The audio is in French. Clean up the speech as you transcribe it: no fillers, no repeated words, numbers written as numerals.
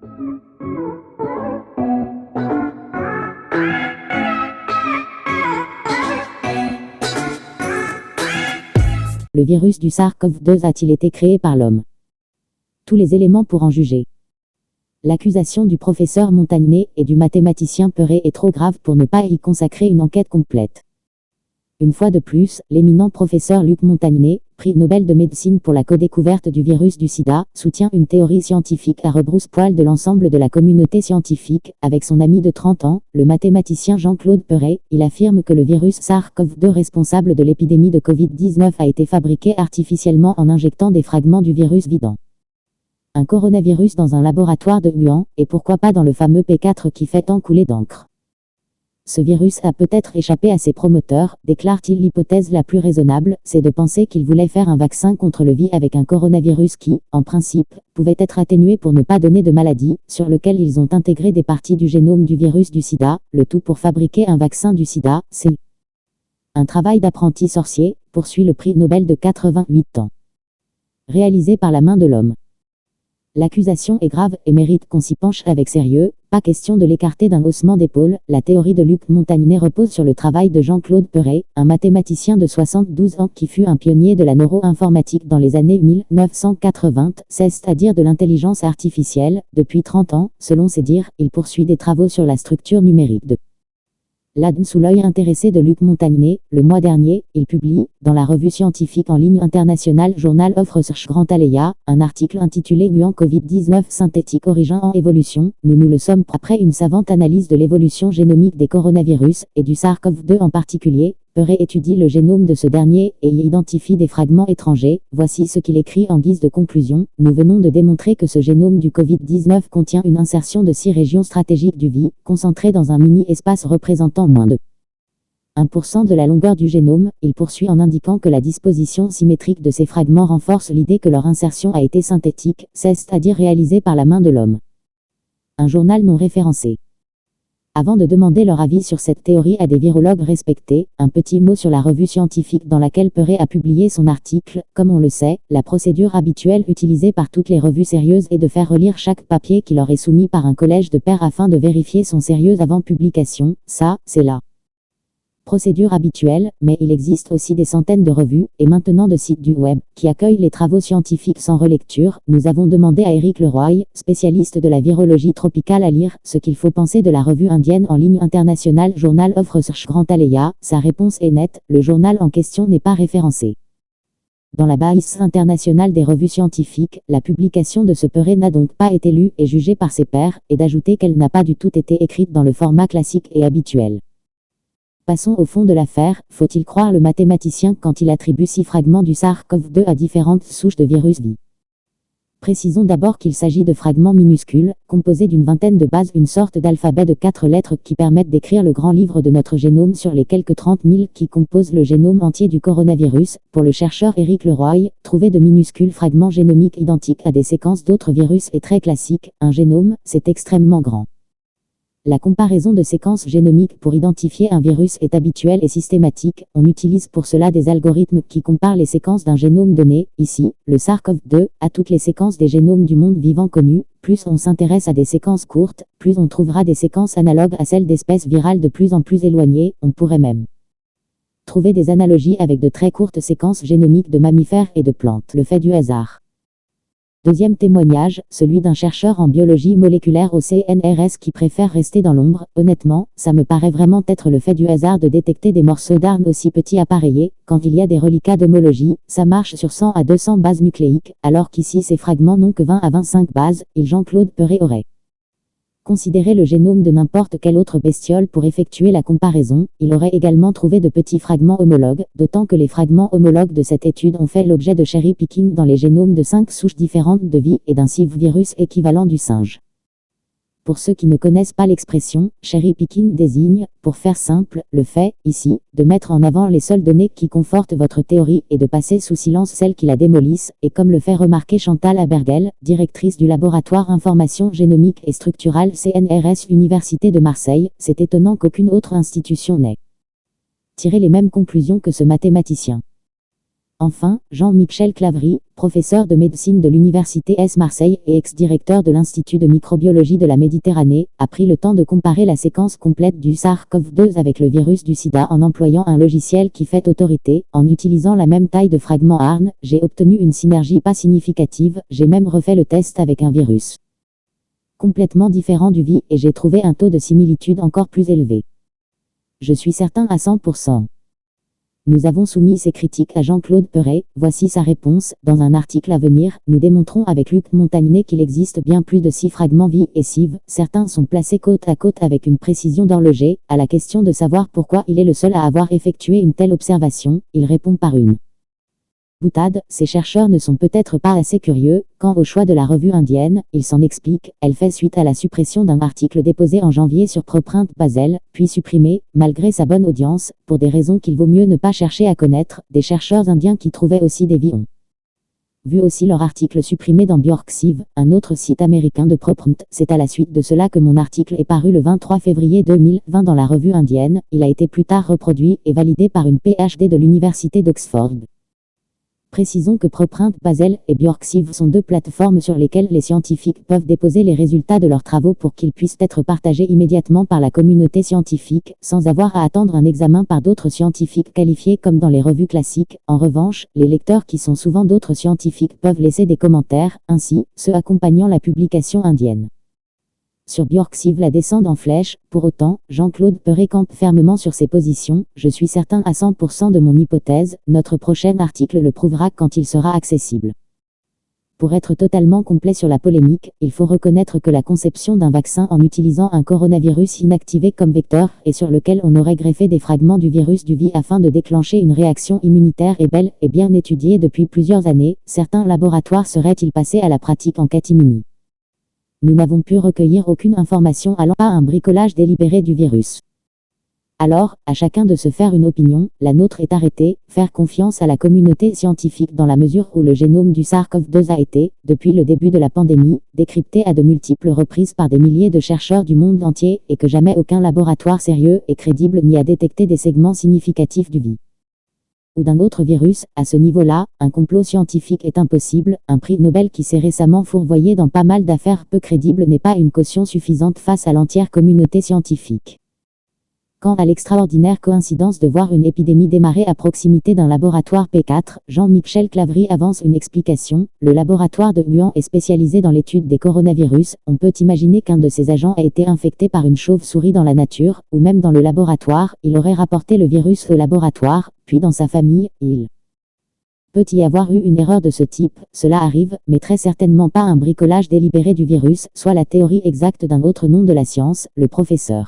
Le virus du SARS-CoV-2 a-t-il été créé par l'homme? Tous les éléments pour en juger. L'accusation du professeur Montagné et du mathématicien Perret est trop grave pour ne pas y consacrer une enquête complète. Une fois de plus, l'éminent professeur Luc Montagné, prix Nobel de médecine pour la co-découverte du virus du sida, soutient une théorie scientifique à rebrousse-poil de l'ensemble de la communauté scientifique. Avec son ami de 30 ans, le mathématicien Jean-Claude Perret, il affirme que le virus SARS-CoV-2 responsable de l'épidémie de Covid-19 a été fabriqué artificiellement en injectant des fragments du virus vivant. Un coronavirus dans un laboratoire de Wuhan, et pourquoi pas dans le fameux P4 qui fait tant couler d'encre. Ce virus a peut-être échappé à ses promoteurs, déclare-t-il. L'hypothèse la plus raisonnable, c'est de penser qu'ils voulaient faire un vaccin contre le VIH avec un coronavirus qui, en principe, pouvait être atténué pour ne pas donner de maladie, sur lequel ils ont intégré des parties du génome du virus du sida, le tout pour fabriquer un vaccin du sida. C'est un travail d'apprenti sorcier, poursuit le prix Nobel de 88 ans. Réalisé par la main de l'homme. L'accusation est grave et mérite qu'on s'y penche avec sérieux, pas question de l'écarter d'un haussement d'épaule. La théorie de Luc Montagné repose sur le travail de Jean-Claude Perret, un mathématicien de 72 ans qui fut un pionnier de la neuroinformatique dans les années 1980, c'est-à-dire de l'intelligence artificielle. Depuis 30 ans, selon ses dires, il poursuit des travaux sur la structure numérique de l'ADN sous l'œil intéressé de Luc Montagné. Le mois dernier, il publie, dans la revue scientifique en ligne internationale Journal of Research Grand Aleya, un article intitulé Wuhan Covid-19 synthétique origine en évolution. Nous le sommes après une savante analyse de l'évolution génomique des coronavirus, et du SARS-CoV-2 en particulier. Perret étudie le génome de ce dernier et y identifie des fragments étrangers. Voici ce qu'il écrit en guise de conclusion. Nous venons de démontrer que ce génome du Covid-19 contient une insertion de 6 régions stratégiques du VIH, concentrées dans un mini-espace représentant moins de 1% de la longueur du génome. Il poursuit en indiquant que la disposition symétrique de ces fragments renforce l'idée que leur insertion a été synthétique, c'est-à-dire réalisée par la main de l'homme. Un journal non référencé. Avant de demander leur avis sur cette théorie à des virologues respectés, un petit mot sur la revue scientifique dans laquelle Perret a publié son article. Comme on le sait, la procédure habituelle utilisée par toutes les revues sérieuses est de faire relire chaque papier qui leur est soumis par un collège de pairs afin de vérifier son sérieux avant publication. Ça, c'est la procédure habituelle, mais il existe aussi des centaines de revues, et maintenant de sites du web, qui accueillent les travaux scientifiques sans relecture. Nous avons demandé à Éric Leroy, spécialiste de la virologie tropicale, à lire ce qu'il faut penser de la revue indienne en ligne internationale Journal of Research Grand Aleya. Sa réponse est nette, le journal en question n'est pas référencé dans la base internationale des revues scientifiques. La publication de ce Perret n'a donc pas été lue et jugée par ses pairs, et d'ajouter qu'elle n'a pas du tout été écrite dans le format classique et habituel. Passons au fond de l'affaire. Faut-il croire le mathématicien quand il attribue 6 fragments du SARS-CoV-2 à différentes souches de virus VIH? Précisons d'abord qu'il s'agit de fragments minuscules, composés d'une vingtaine de bases, une sorte d'alphabet de 4 lettres qui permettent d'écrire le grand livre de notre génome sur les quelques 30 000 qui composent le génome entier du coronavirus. Pour le chercheur Éric Leroy, trouver de minuscules fragments génomiques identiques à des séquences d'autres virus est très classique. Un génome, c'est extrêmement grand. La comparaison de séquences génomiques pour identifier un virus est habituelle et systématique. On utilise pour cela des algorithmes qui comparent les séquences d'un génome donné, ici, le SARS-CoV-2, à toutes les séquences des génomes du monde vivant connus. Plus on s'intéresse à des séquences courtes, plus on trouvera des séquences analogues à celles d'espèces virales de plus en plus éloignées. On pourrait même trouver des analogies avec de très courtes séquences génomiques de mammifères et de plantes. Le fait du hasard. Deuxième témoignage, celui d'un chercheur en biologie moléculaire au CNRS qui préfère rester dans l'ombre. Honnêtement, ça me paraît vraiment être le fait du hasard de détecter des morceaux d'ARN aussi petits appareillés. Quand il y a des reliquats d'homologie, ça marche sur 100 à 200 bases nucléiques, alors qu'ici ces fragments n'ont que 20 à 25 bases. Jean-Claude Perret aurait considérer le génome de n'importe quelle autre bestiole pour effectuer la comparaison. Il aurait également trouvé de petits fragments homologues, d'autant que les fragments homologues de cette étude ont fait l'objet de cherry picking dans les génomes de 5 souches différentes de VIH et d'un virus équivalent du singe. Pour ceux qui ne connaissent pas l'expression, cherry picking désigne, pour faire simple, le fait, ici, de mettre en avant les seules données qui confortent votre théorie et de passer sous silence celles qui la démolissent, et comme le fait remarquer Chantal Abergel, directrice du laboratoire Information Génomique et Structurale CNRS Université de Marseille, c'est étonnant qu'aucune autre institution n'ait tiré les mêmes conclusions que ce mathématicien. Enfin, Jean-Michel Claverie, professeur de médecine de l'Université Aix-Marseille et ex-directeur de l'Institut de microbiologie de la Méditerranée, a pris le temps de comparer la séquence complète du SARS-CoV-2 avec le virus du sida en employant un logiciel qui fait autorité. En utilisant la même taille de fragments ARN, j'ai obtenu une synergie pas significative, j'ai même refait le test avec un virus complètement différent du VI et j'ai trouvé un taux de similitude encore plus élevé. Je suis certain à 100%. Nous avons soumis ces critiques à Jean-Claude Perret, voici sa réponse. Dans un article à venir, nous démontrons avec Luc Montagné qu'il existe bien plus de 6 fragments VI et SIV. Certains sont placés côte à côte avec une précision d'horloger. À la question de savoir pourquoi il est le seul à avoir effectué une telle observation, il répond par une boutade. Ces chercheurs ne sont peut-être pas assez curieux. Quant au choix de la revue indienne, il s'en explique. Elle fait suite à la suppression d'un article déposé en janvier sur Preprint Basel, puis supprimé, malgré sa bonne audience, pour des raisons qu'il vaut mieux ne pas chercher à connaître. Des chercheurs indiens qui trouvaient aussi des vies ont vu aussi leur article supprimé dans Bjorksiv, un autre site américain de Preprint. C'est à la suite de cela que mon article est paru le 23 février 2020 dans la revue indienne. Il a été plus tard reproduit et validé par une PhD de l'université d'Oxford. Précisons que Preprint Basel et Bjorksiv sont 2 plateformes sur lesquelles les scientifiques peuvent déposer les résultats de leurs travaux pour qu'ils puissent être partagés immédiatement par la communauté scientifique, sans avoir à attendre un examen par d'autres scientifiques qualifiés comme dans les revues classiques. En revanche, les lecteurs qui sont souvent d'autres scientifiques peuvent laisser des commentaires, ainsi, ceux accompagnant la publication indienne. Sur Bjorksiv la descend en flèche. Pour autant, Jean-Claude Perret campe fermement sur ses positions. Je suis certain à 100% de mon hypothèse. Notre prochain article le prouvera quand il sera accessible. Pour être totalement complet sur la polémique, il faut reconnaître que la conception d'un vaccin en utilisant un coronavirus inactivé comme vecteur et sur lequel on aurait greffé des fragments du virus du VI afin de déclencher une réaction immunitaire est belle et bien étudiée depuis plusieurs années. Certains laboratoires seraient-ils passés à la pratique en catimini. Nous n'avons pu recueillir aucune information allant à un bricolage délibéré du virus. Alors, à chacun de se faire une opinion. La nôtre est arrêtée. Faire confiance à la communauté scientifique dans la mesure où le génome du SARS-CoV-2 a été, depuis le début de la pandémie, décrypté à de multiples reprises par des milliers de chercheurs du monde entier et que jamais aucun laboratoire sérieux et crédible n'y a détecté des segments significatifs du VI ou d'un autre virus. À ce niveau-là, un complot scientifique est impossible. Un prix Nobel qui s'est récemment fourvoyé dans pas mal d'affaires peu crédibles n'est pas une caution suffisante face à l'entière communauté scientifique. Quant à l'extraordinaire coïncidence de voir une épidémie démarrer à proximité d'un laboratoire P4, Jean-Michel Claverie avance une explication. Le laboratoire de Wuhan est spécialisé dans l'étude des coronavirus. On peut imaginer qu'un de ses agents ait été infecté par une chauve-souris dans la nature, ou même dans le laboratoire. Il aurait rapporté le virus au laboratoire, puis dans sa famille. Il peut y avoir eu une erreur de ce type. Cela arrive, mais très certainement pas un bricolage délibéré du virus, soit la théorie exacte d'un autre nom de la science, le professeur